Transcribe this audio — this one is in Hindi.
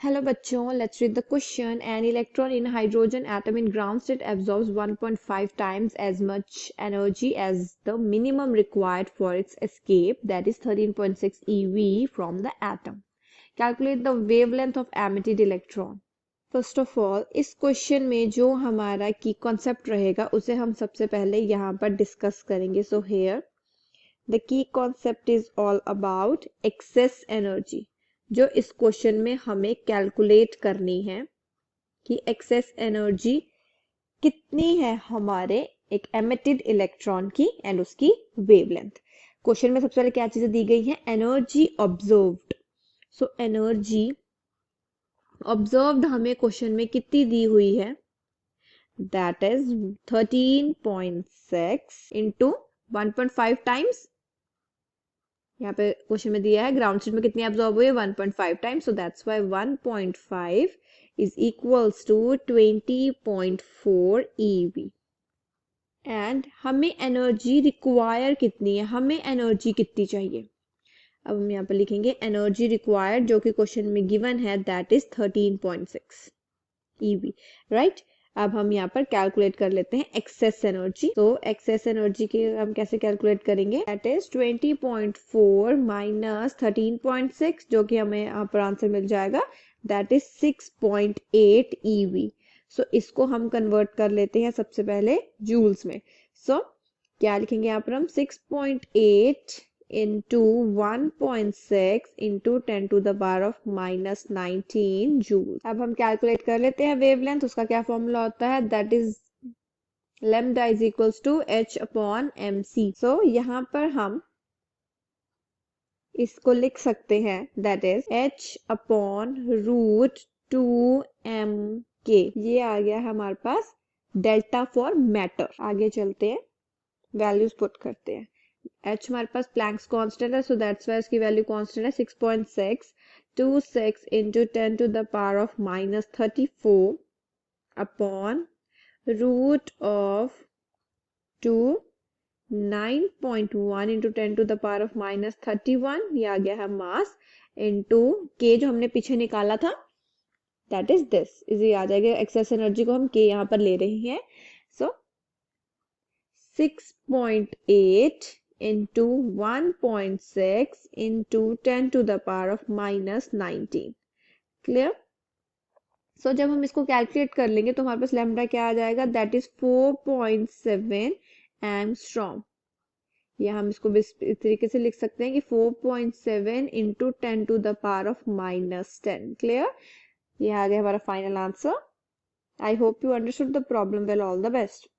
Hello बच्चों, let's read the question. An electron in a hydrogen atom in ground state absorbs 1.5 times as much energy as the minimum required for its escape, that is 13.6 eV from the atom. Calculate the wavelength of emitted electron. First of all इस क्वेश्चन में जो हमारा की कॉन्सेप्ट रहेगा उसे हम सबसे पहले यहाँ पर डिस्कस करेंगे. So here the key concept is all about excess energy, जो इस क्वेश्चन में हमें कैलकुलेट करनी है कि एक्सेस एनर्जी कितनी है हमारे एक एमिटेड इलेक्ट्रॉन की एंड उसकी वेवलेंथ. क्वेश्चन में सबसे पहले क्या चीजें दी गई हैं? Energy observed. So energy observed हमें क्वेश्चन में कितनी दी हुई है? That is 13.6 into 1.5 times. यहाँ पे क्वेश्चन में दिया है ग्राउंड स्टेट में कितनी एब्जॉर्ब हुई है? 1.5 times. So that's why 1.5 is equals to 20.4 eV. And हमें एनर्जी रिक्वायर कितनी है? हमें एनर्जी कितनी चाहिए? अब हम यहाँ पर लिखेंगे एनर्जी रिक्वायर्ड, जो कि क्वेश्चन में गिवन है, दैट इज 13.6 eV, राइट. अब हम यहाँ पर कैलकुलेट कर लेते हैं एक्सेस एनर्जी. तो एक्सेस एनर्जी की हम कैसे कैलकुलेट करेंगे? दैट इज 20.4 माइनस 13.6, जो कि हमें यहाँ पर आंसर मिल जाएगा, दैट इज 6.8 eV. सो इसको हम कन्वर्ट कर लेते हैं सबसे पहले जूल्स में. सो क्या लिखेंगे यहाँ पर हम? 6.8 into 1.6 into 10 to the power of minus 19 joules. अब हम कैलकुलेट कर लेते हैं वेवलेंथ. उसका क्या फॉर्मूला होता है? That is lambda is equals to h upon mc. So यहाँ पर हम इसको लिख सकते हैं, that is h upon root 2mk. ये आ गया हमारे पास डेल्टा फॉर मैटर. आगे चलते हैं, वैल्यूज पुट करते हैं. h हमारे पास प्लैंक्स कांस्टेंट है, सो दैट्स वाई इसकी वैल्यू कांस्टेंट है 6.626 into 10 to the power of minus 34 upon root of 2 9.1 into 10 to the power of minus 31. ये आ गया है मास इंटू के जो हमने पीछे निकाला था, दैट इज दिस. इसे आ जाएगा एक्सेस एनर्जी को हम के यहाँ पर ले रहे हैं. सो 6.8 into 1.6 into 10 to the power of minus 19. Clear? सो जब हम इसको कैलकुलेट कर लेंगे तो हमारे पास लैम्डा क्या आ जाएगा? That is 4.7 angstrom. या हम इसको इस तरीके से लिख सकते हैं कि 4.7 into 10 to the power of minus 10. Clear? ये आ गया हमारा final answer. I hope you understood the problem well. All the best.